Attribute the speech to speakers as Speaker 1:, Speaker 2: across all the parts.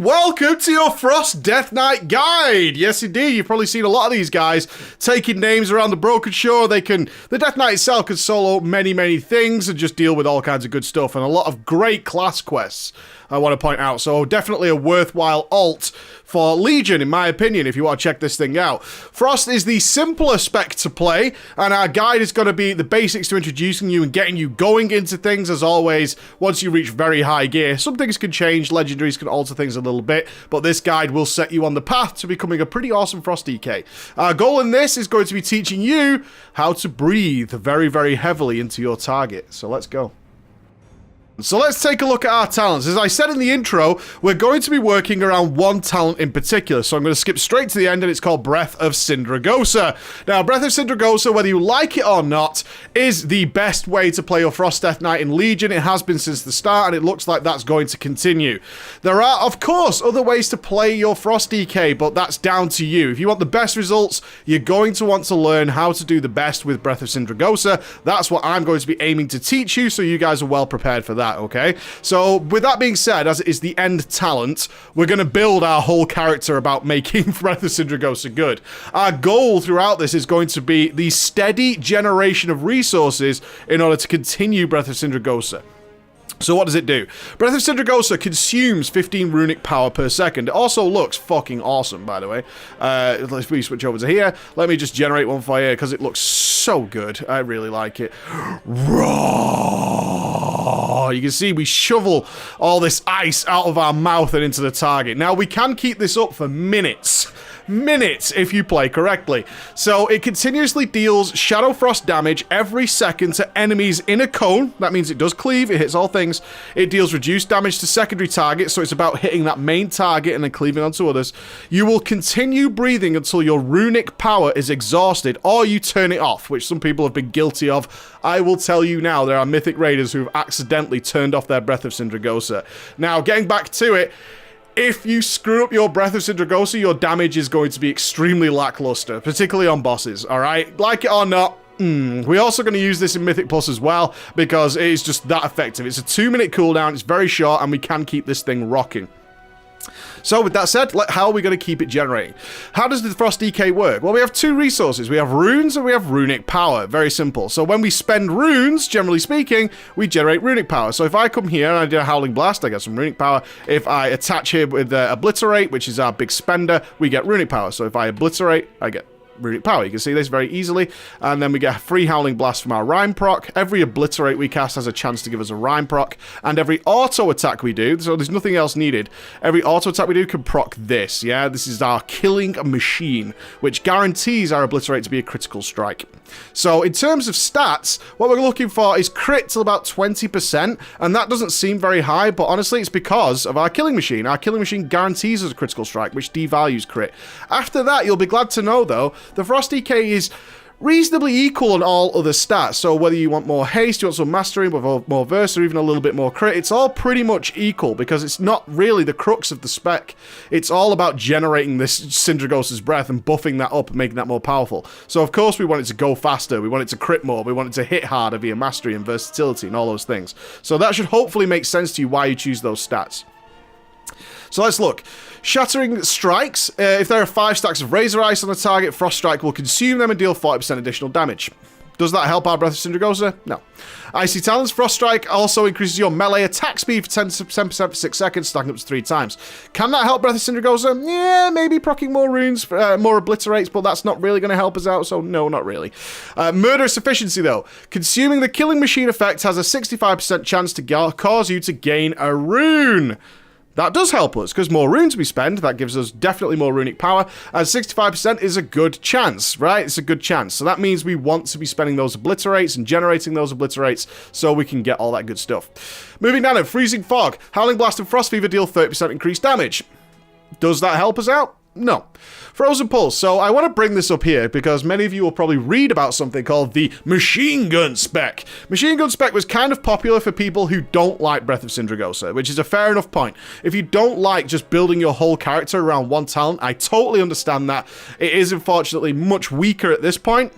Speaker 1: welcome to your Frost Death Knight guide. Yes, indeed, you've probably seen a lot of these guys taking names around the Broken Shore. The Death Knight itself can solo many things and just deal with all kinds of good stuff and a lot of great class quests, I want to point out. So definitely a worthwhile alt for Legion, in my opinion, if you want to check this thing out. Frost is the simpler spec to play, and our guide is going to be the basics to introducing you and getting you going into things. As always, once you reach very high gear, some things can change, legendaries can alter things a little bit, but this guide will set you on the path to becoming a pretty awesome Frost DK. Our goal in this is going to be teaching you how to breathe very heavily into your target. So let's go. So let's take a look at our talents. As I said in the intro, we're going to be working around one talent in particular, so I'm going to skip straight to the end, and it's called Breath of Sindragosa. Now, Breath of Sindragosa, whether you like it or not, is the best way to play your Frost Death Knight in Legion. It has been since the start, and it looks like that's going to continue. There are, of course, other ways to play your Frost DK, but that's down to you. If you want the best results, you're going to want to learn how to do the best with Breath of Sindragosa. That's what I'm going to be aiming to teach you, so you guys are well prepared for that. Okay, so with that being said, as it is the end talent, we're going to build our whole character about making Breath of Sindragosa good. Our goal throughout this is going to be the steady generation of resources in order to continue Breath of Sindragosa. So what does it do? Breath of Sindragosa consumes 15 runic power per second. It also looks fucking awesome, by the way. Let's switch over to here. Let me just generate one for you, because it looks so good. I really like it. Raw. You can see we shovel all this ice out of our mouth and into the target. Now, we can keep this up for minutes if you play correctly. So it continuously deals Shadow Frost damage every second to enemies in a cone. That means it does cleave, it hits all things. It deals reduced damage to secondary targets, so it's about hitting that main target and then cleaving onto others. You will continue breathing until your runic power is exhausted, or you turn it off, which some people have been guilty of. I will tell you now, there are Mythic Raiders who have accidentally turned off their Breath of Sindragosa. Now, getting back to it, if you screw up your Breath of Sindragosa, your damage is going to be extremely lackluster, particularly on bosses, alright? Like it or not, we're also going to use this in Mythic Plus as well, because it is just that effective. It's a 2-minute cooldown, it's very short, and we can keep this thing rocking. So with that said, how are we going to keep it generating? How does the Frost DK work? Well, we have two resources. We have runes and we have runic power. Very simple. So when we spend runes, generally speaking, we generate runic power. So if I come here and I do a Howling Blast, I get some runic power. If I attach here with Obliterate, which is our big spender, we get runic power. So if I Obliterate, I get runic power. You can see this very easily. And then we get a free Howling Blast from our Rhyme proc. Every Obliterate we cast has a chance to give us a Rhyme proc. And every auto attack we do, so there's nothing else needed, every auto attack we do can proc this, yeah? This is our Killing Machine, which guarantees our Obliterate to be a critical strike. So in terms of stats, what we're looking for is crit till about 20%, and that doesn't seem very high, but honestly it's because of our Killing Machine. Our Killing Machine guarantees us a critical strike, which devalues crit. After that, you'll be glad to know, though, the Frost DK is reasonably equal on all other stats. So whether you want more haste, you want some mastery, more verse, or even a little bit more crit, it's all pretty much equal, because it's not really the crux of the spec. It's all about generating this Sindragosa's breath and buffing that up and making that more powerful. So of course we want it to go faster, we want it to crit more, we want it to hit harder via mastery and versatility and all those things. So that should hopefully make sense to you why you choose those stats. So let's look. Shuttering Strikes. If there are 5 stacks of Razor Ice on the target, Frost Strike will consume them and deal 40% additional damage. Does that help our Breath of Sindragosa? No. Icy Talons. Frost Strike also increases your melee attack speed for 10% for 6 seconds, stacking up to 3 times. Can that help Breath of Sindragosa? Yeah, maybe proccing more runes, more Obliterates, but that's not really going to help us out, so no, not really. Murderous Efficiency, though. Consuming the Killing Machine effect has a 65% chance to cause you to gain a rune. That does help us, because more runes we spend, that gives us definitely more runic power, and 65% is a good chance, right? It's a good chance. So that means we want to be spending those Obliterates and generating those Obliterates so we can get all that good stuff. Moving down to Freezing Fog. Howling Blast and Frost Fever deal 30% increased damage. Does that help us out? No. Frozen Pulse. So I want to bring this up here because many of you will probably read about something called the Machine Gun Spec. Machine Gun Spec was kind of popular for people who don't like Breath of Sindragosa, which is a fair enough point. If you don't like just building your whole character around one talent, I totally understand that. It is unfortunately much weaker at this point.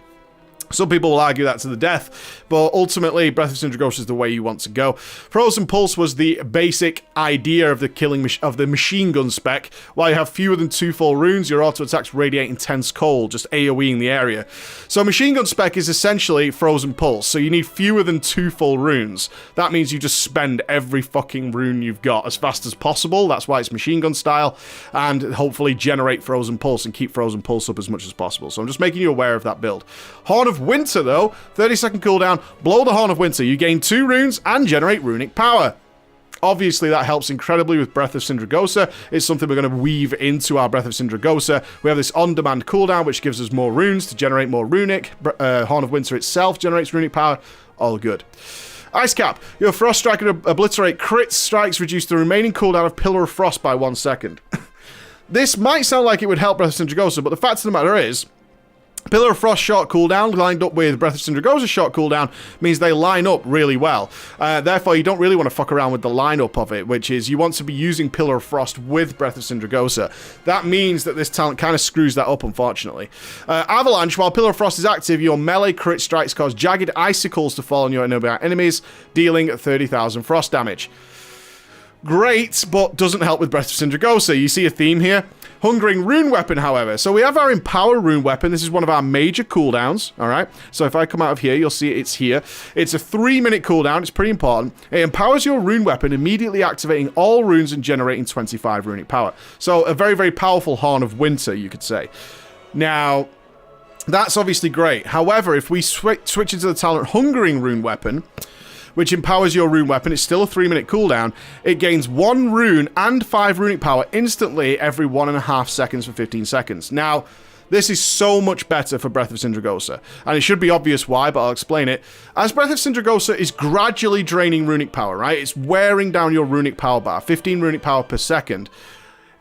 Speaker 1: Some people will argue that to the death, but ultimately, Breath of Sindragosa is the way you want to go. Frozen Pulse was the basic idea of the machine gun spec. While you have fewer than 2 full runes, your auto attacks radiate intense cold, just AoEing the area. So machine gun spec is essentially Frozen Pulse, so you need fewer than 2 full runes. That means you just spend every fucking rune you've got as fast as possible. That's why it's machine gun style, and hopefully generate Frozen Pulse and keep Frozen Pulse up as much as possible. So I'm just making you aware of that build. Horn of Winter, though, 30-second cooldown, blow the Horn of Winter. You gain 2 runes and generate runic power. Obviously, that helps incredibly with Breath of Sindragosa. It's something we're going to weave into our Breath of Sindragosa. We have this on-demand cooldown, which gives us more runes to generate more runic. Horn of Winter itself generates runic power. All good. Ice Cap. Your Frost Strike can obliterate crit strikes, reduce the remaining cooldown of Pillar of Frost by 1 second. This might sound like it would help Breath of Sindragosa, but the fact of the matter is, Pillar of Frost short cooldown lined up with Breath of Sindragosa short cooldown means they line up really well. Therefore, you don't really want to fuck around with the lineup of it, which is you want to be using Pillar of Frost with Breath of Sindragosa. That means that this talent kind of screws that up, unfortunately. Avalanche, while Pillar of Frost is active, your melee crit strikes cause jagged icicles to fall on your enemies, dealing 30,000 frost damage. Great, but doesn't help with Breath of Sindragosa. You see a theme here? Hungering Rune Weapon, however. So we have our Empower Rune Weapon. This is one of our major cooldowns, alright? So if I come out of here, you'll see it's here. It's a 3-minute cooldown. It's pretty important. It empowers your Rune Weapon, immediately activating all runes and generating 25 runic power. So a very, very powerful Horn of Winter, you could say. Now, that's obviously great. However, if we switch into the talent Hungering Rune Weapon, which empowers your rune weapon, it's still a 3-minute cooldown. It gains 1 rune and 5 runic power instantly every 1.5 seconds for 15 seconds. Now, this is so much better for Breath of Sindragosa, and it should be obvious why, but I'll explain it. As Breath of Sindragosa is gradually draining runic power, right? It's wearing down your runic power bar, 15 runic power per second.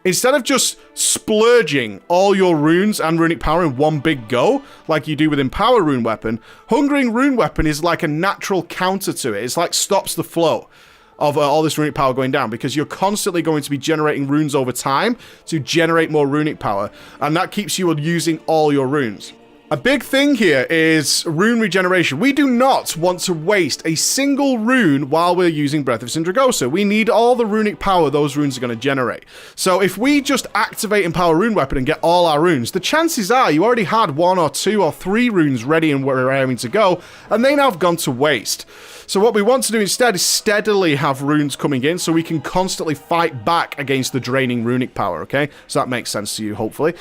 Speaker 1: Instead of just splurging all your runes and runic power in one big go, like you do with Empower Rune Weapon, Hungering Rune Weapon is like a natural counter to it. It's like stops the flow of all this runic power going down, because you're constantly going to be generating runes over time to generate more runic power, and that keeps you using all your runes. A big thing here is rune regeneration. We do not want to waste a single rune while we're using Breath of Sindragosa. We need all the runic power those runes are going to generate. So if we just activate Empower Rune Weapon and get all our runes, the chances are you already had 1 or 2 or 3 runes ready and were raring to go, and they now have gone to waste. So what we want to do instead is steadily have runes coming in so we can constantly fight back against the draining runic power, okay? So that makes sense to you, hopefully.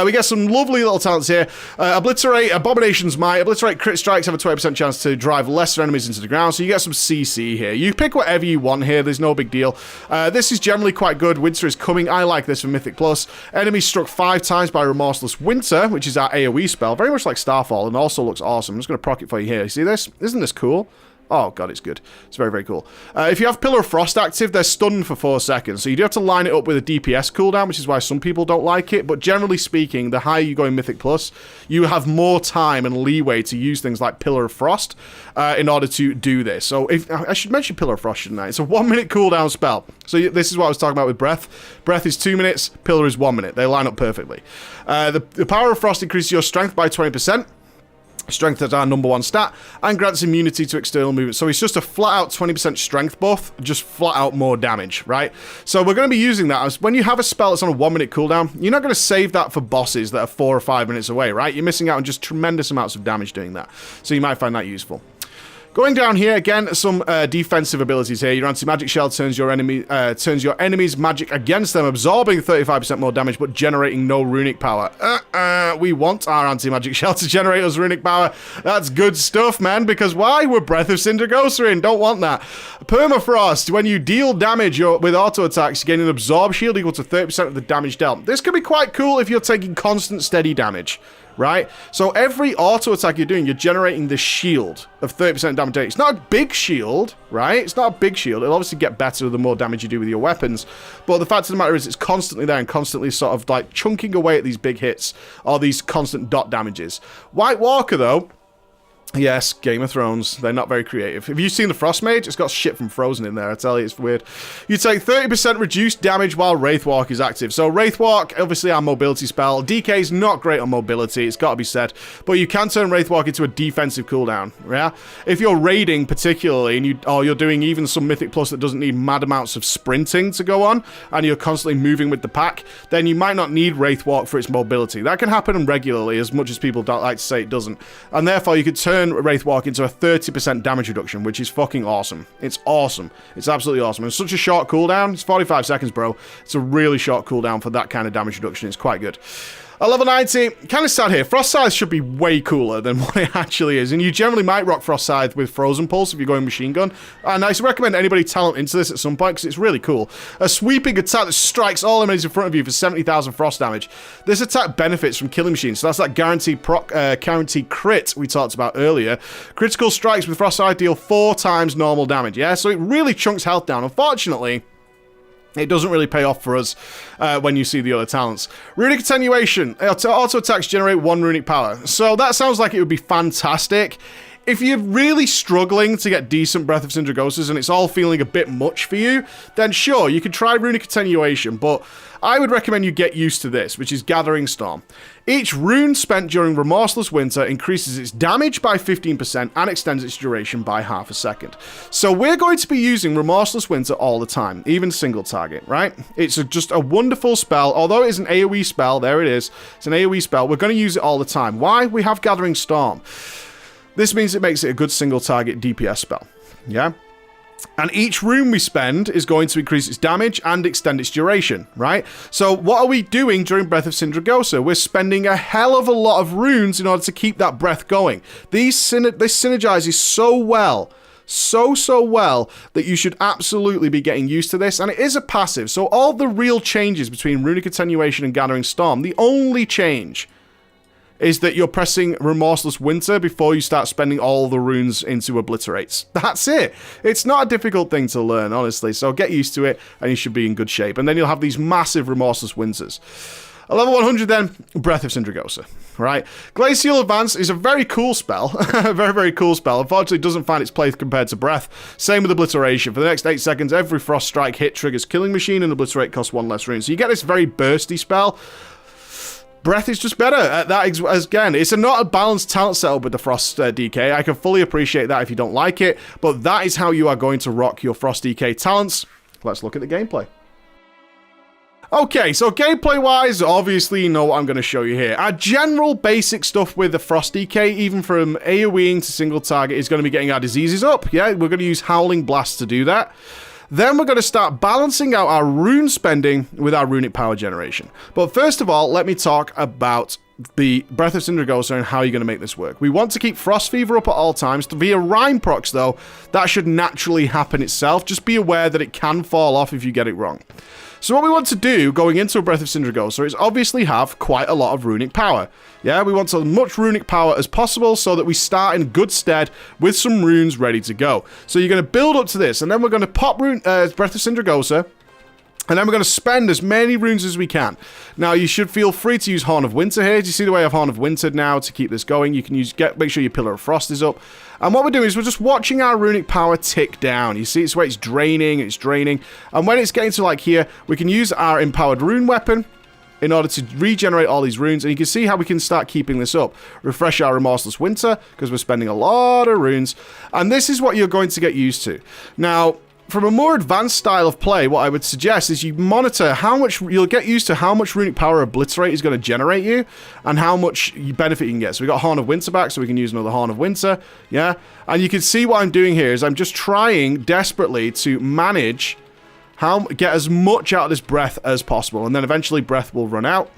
Speaker 1: We get some lovely little talents here. Obliterate, Abomination's Might. Obliterate crit strikes have a 20% chance to drive lesser enemies into the ground, so you get some CC here. You pick whatever you want here, there's no big deal. This is generally quite good. Winter is coming. I like this for Mythic Plus. Enemies struck 5 times by Remorseless Winter, which is our AoE spell, very much like Starfall, and also looks awesome. I'm just going to proc it for you here. You see this? Isn't this cool? Oh, God, it's good. It's very, very cool. If you have Pillar of Frost active, they're stunned for 4 seconds. So you do have to line it up with a DPS cooldown, which is why some people don't like it. But generally speaking, the higher you go in Mythic Plus, you have more time and leeway to use things like Pillar of Frost in order to do this. So if I should mention Pillar of Frost, shouldn't I? It's a 1-minute cooldown spell. So this is what I was talking about with Breath. Breath is 2 minutes. Pillar is 1 minute. They line up perfectly. The Power of Frost increases your strength by 20%. Strength is our #1 stat, and grants immunity to external movement. So it's just a flat-out 20% strength buff, just flat-out more damage, right? So we're going to be using that. As when you have a spell that's on a 1-minute cooldown, you're not going to save that for bosses that are 4 or 5 minutes away, right? You're missing out on just tremendous amounts of damage doing that. So you might find that useful. Going down here, again, some defensive abilities here. Your anti-magic shell turns your enemy's magic against them, absorbing 35% more damage, but generating no runic power. We want our anti-magic shell to generate us runic power. That's good stuff, man, because why? We're Breath of Sindragosa in. Don't want that. Permafrost. When you deal damage with auto attacks, you gain an absorb shield equal to 30% of the damage dealt. This could be quite cool if you're taking constant, steady damage. Right? So every auto attack you're doing, you're generating this shield of 30% damage. It's not a big shield, right? It's not a big shield. It'll obviously get better the more damage you do with your weapons. But the fact of the matter is it's constantly there and constantly sort of like chunking away at these big hits or these constant dot damages. White Walker, though, Yes, Game of Thrones. They're not very creative. Have you seen the Frost Mage? It's got shit from Frozen in there, I tell you, it's weird. You take 30% reduced damage while Wraithwalk is active. So Wraithwalk, obviously our mobility spell. DK is not great on mobility, it's got to be said. But you can turn Wraithwalk into a defensive cooldown, yeah? If you're raiding particularly, and you're doing even some Mythic Plus that doesn't need mad amounts of sprinting to go on, and you're constantly moving with the pack, then you might not need Wraithwalk for its mobility. That can happen regularly, as much as people don't like to say it doesn't. And therefore, you could turn Wraithwalk into a 30% damage reduction, which is fucking awesome. It's awesome. It's absolutely awesome. It's such a short cooldown. It's 45 seconds, bro. It's a really short cooldown for that kind of damage reduction. It's quite good. At level 90, kind of sad here. Frost Scythe should be way cooler than what it actually is. And you generally might rock Frost Scythe with Frozen Pulse if you're going Machine Gun. And I recommend anybody talent into this at some point because it's really cool. A sweeping attack that strikes all enemies in front of you for 70,000 frost damage. This attack benefits from killing machines. So that's that guaranteed crit we talked about earlier. Critical strikes with Frost Scythe deal 4 times normal damage. Yeah, so it really chunks health down. Unfortunately, it doesn't really pay off for us when you see the other talents. Runic Attenuation. Auto attacks generate 1 runic power. So that sounds like it would be fantastic. If you're really struggling to get decent Breath of Sindragosas and it's all feeling a bit much for you, then sure, you can try Runic Attenuation, but I would recommend you get used to this, which is Gathering Storm. Each rune spent during Remorseless Winter increases its damage by 15% and extends its duration by half a second. So we're going to be using Remorseless Winter all the time, even single target, right? It's just a wonderful spell. Although it is an AoE spell, there it is. It's an AoE spell. We're going to use it all the time. Why? We have Gathering Storm. This means it makes it a good single target DPS spell. Yeah? And each rune we spend is going to increase its damage and extend its duration, right? So what are we doing during Breath of Sindragosa? We're spending a hell of a lot of runes in order to keep that breath going. This synergizes so well, so well, that you should absolutely be getting used to this. And it is a passive, so all the real changes between Runic Attenuation and Gathering Storm, the only change is that you're pressing Remorseless Winter before you start spending all the runes into Obliterates. That's it. It's not a difficult thing to learn, honestly, so get used to it, and you should be in good shape. And then you'll have these massive Remorseless Winters. At level 100 then, Breath of Sindragosa, right? Glacial Advance is a very cool spell, a very, very cool spell. Unfortunately, it doesn't find its place compared to Breath. Same with Obliteration. For the next 8 seconds, every Frost Strike hit triggers Killing Machine, and Obliterate costs 1 less rune. So you get this very bursty spell. Breath is just better at that. Again, it's not a balanced talent setup with the Frost DK. I can fully appreciate that if you don't like it, but that is how you are going to rock your Frost DK talents. Let's look at the gameplay. Okay, so gameplay-wise, obviously you know what I'm going to show you here. Our general basic stuff with the Frost DK, even from AoEing to single target, is going to be getting our diseases up. Yeah, we're going to use Howling Blast to do that. Then we're going to start balancing out our rune spending with our runic power generation. But first of all, let me talk about the Breath of Sindragosa and how you're going to make this work. We want to keep Frost Fever up at all times. Via Rime procs, though, that should naturally happen itself. Just be aware that it can fall off if you get it wrong. So what we want to do going into a Breath of Sindragosa is obviously have quite a lot of runic power. Yeah, we want as much runic power as possible so that we start in good stead with some runes ready to go. So you're going to build up to this, and then we're going to pop Breath of Sindragosa, and then we're going to spend as many runes as we can. Now, you should feel free to use Horn of Winter here. Do you see the way I've Horn of Winter now to keep this going? You can make sure your Pillar of Frost is up. And what we're doing is we're just watching our runic power tick down. You see it's where it's draining. And when it's getting to like here, we can use our Empowered Rune Weapon in order to regenerate all these runes. And you can see how we can start keeping this up. Refresh our Remorseless Winter, because we're spending a lot of runes. And this is what you're going to get used to. Now, from a more advanced style of play, what I would suggest is you monitor how much, you'll get used to how much runic power Obliterate is going to generate you, and how much benefit you can get. So we got Horn of Winter back, so we can use another Horn of Winter, yeah? And you can see what I'm doing here is I'm just trying desperately to manage get as much out of this breath as possible, and then eventually breath will run out.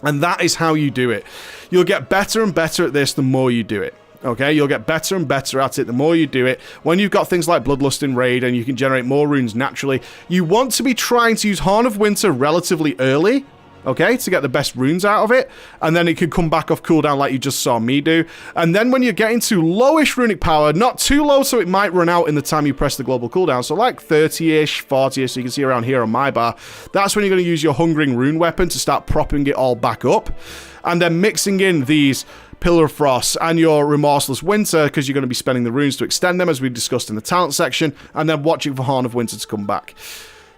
Speaker 1: And that is how you do it. You'll get better and better at this the more you do it. Okay, you'll get better and better at it the more you do it. When you've got things like Bloodlust in Raid and you can generate more runes naturally, you want to be trying to use Horn of Winter relatively early, okay, to get the best runes out of it, and then it can come back off cooldown like you just saw me do. And then when you're getting to lowish runic power, not too low so it might run out in the time you press the global cooldown, so like 30-ish, 40-ish, so you can see around here on my bar, that's when you're going to use your Hungering Rune Weapon to start propping it all back up, and then mixing in these Pillar of Frost and your Remorseless Winter, because you're going to be spending the runes to extend them, as we discussed in the talent section, and then watching for Horn of Winter to come back.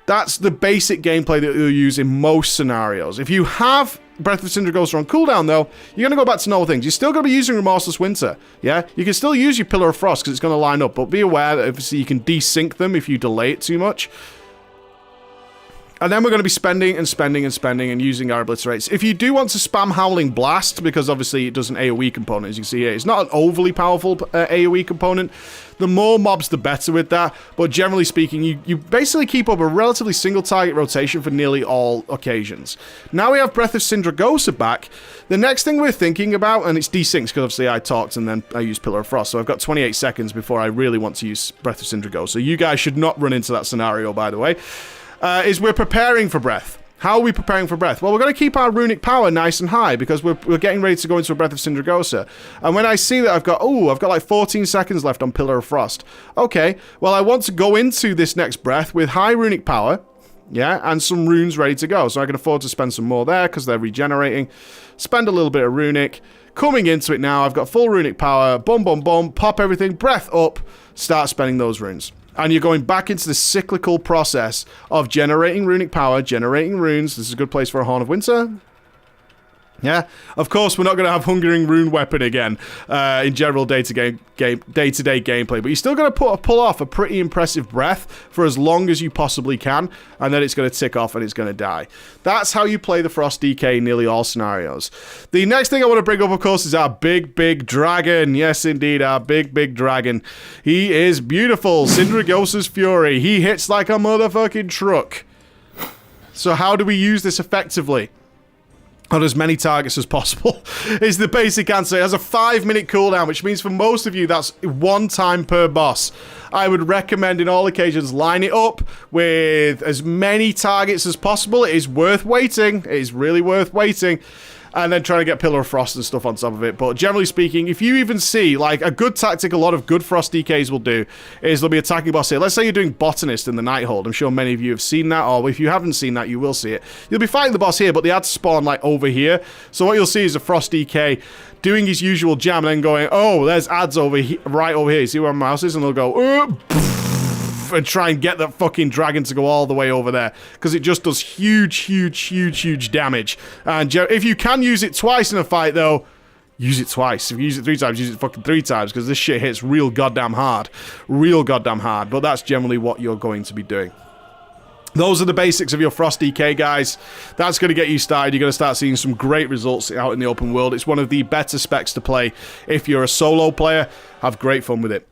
Speaker 1: That's the basic gameplay that you'll use in most scenarios. If you have Breath of Sindragosa on cooldown, though, you're going to go back to normal things. You're still going to be using Remorseless Winter, yeah? You can still use your Pillar of Frost because it's going to line up, but be aware that obviously you can desync them if you delay it too much. And then we're going to be spending and using our obliterates. If you do want to spam Howling Blast, because obviously it does an AoE component, as you can see here. It's not an overly powerful AoE component. The more mobs, the better with that. But generally speaking, you basically keep up a relatively single target rotation for nearly all occasions. Now we have Breath of Sindragosa back. The next thing we're thinking about, and it's desyncs, because obviously I talked and then I used Pillar of Frost, so I've got 28 seconds before I really want to use Breath of Sindragosa. You guys should not run into that scenario, by the way. Is we're preparing for Breath. How are we preparing for Breath? Well, we're going to keep our runic power nice and high because we're getting ready to go into a Breath of Sindragosa. And when I see that I've got like 14 seconds left on Pillar of Frost. Okay, well, I want to go into this next Breath with high runic power, yeah, and some runes ready to go. So I can afford to spend some more there because they're regenerating. Spend a little bit of runic. Coming into it now, I've got full runic power. Boom, boom, boom. Pop everything. Breath up. Start spending those runes. And you're going back into the cyclical process of generating runic power, generating runes. This is a good place for a Horn of Winter. Yeah, of course, we're not going to have Hungering Rune Weapon again in general day-to-day gameplay, but you're still going to pull off a pretty impressive Breath for as long as you possibly can, and then it's going to tick off and it's going to die. That's how you play the Frost DK in nearly all scenarios. The next thing I want to bring up, of course, is our big dragon. Yes, indeed, our big dragon. He is beautiful. Sindragosa's Fury. He hits like a motherfucking truck. So how do we use this effectively? On as many targets as possible is the basic answer. It has a 5-minute cooldown, which means for most of you, that's 1 time per boss. I would recommend in all occasions, line it up with as many targets as possible. It is worth waiting. It is really worth waiting. And then trying to get Pillar of Frost and stuff on top of it. But generally speaking, if you even see, like, a good tactic a lot of good Frost DKs will do is they'll be attacking boss here. Let's say you're doing Botanist in the Nighthold. I'm sure many of you have seen that, or if you haven't seen that, you will see it. You'll be fighting the boss here, but they had to spawn, like, over here. So what you'll see is a Frost DK doing his usual jam and then going, oh, there's ads over here, right over here. You see where my mouse is? And they'll go, and try and get that fucking dragon to go all the way over there, because it just does huge damage. And if you can use it twice in a fight, though, use it twice. If you use it 3 times, use it fucking 3 times, because this shit hits real goddamn hard. But that's generally what you're going to be doing. Those are the basics of your Frost DK, guys. That's going to get you started. You're going to start seeing some great results out in the open world. It's one of the better specs to play if you're a solo player. Have great fun with it.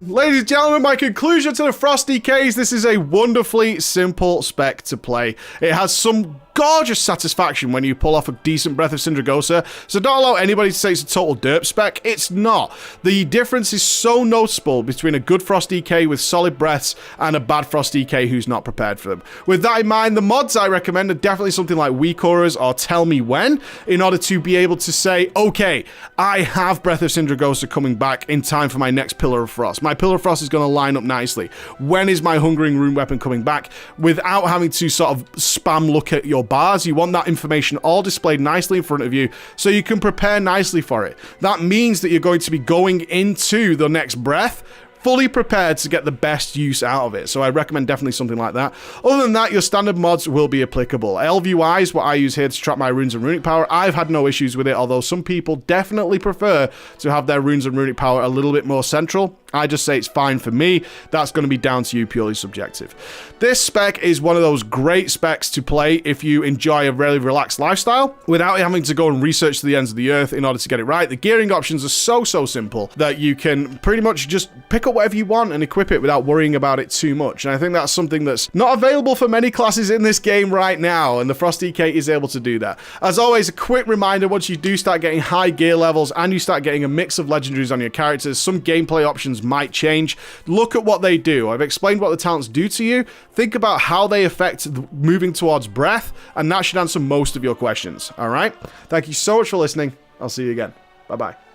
Speaker 1: Ladies and gentlemen, my conclusion to the Frost DKs, this is a wonderfully simple spec to play. It has some gorgeous satisfaction when you pull off a decent Breath of Sindragosa, so don't allow anybody to say it's a total derp spec. It's not. The difference is so noticeable between a good Frost DK with solid breaths and a bad Frost DK who's not prepared for them. With that in mind, the mods I recommend are definitely something like Weak Auras or Tell Me When, in order to be able to say, okay, I have Breath of Sindragosa coming back in time for my next Pillar of Frost. My Pillar of Frost is going to line up nicely. When is my Hungering Rune Weapon coming back? Without having to sort of spam look at your bars, you want that information all displayed nicely in front of you so you can prepare nicely for it. That means that you're going to be going into the next Breath fully prepared to get the best use out of it. So I recommend definitely something like that. Other than that, your standard mods will be applicable. LVY is what I use here to trap my runes and runic power. I've had no issues with it, although some people definitely prefer to have their runes and runic power a little bit more central. I just say it's fine for me. That's going to be down to you, purely subjective. This spec is one of those great specs to play if you enjoy a really relaxed lifestyle without having to go and research to the ends of the earth in order to get it right. The gearing options are so simple that you can pretty much just pick up whatever you want and equip it without worrying about it too much. And I think that's something that's not available for many classes in this game right now, and the Frost DK is able to do that. As always, a quick reminder, once you do start getting high gear levels and you start getting a mix of legendaries on your characters, some gameplay options might change. Look at what they do. I've explained what the talents do to you. Think about how they affect moving towards Breath, and that should answer most of your questions. All right? Thank you so much for listening. I'll see you again. Bye-bye.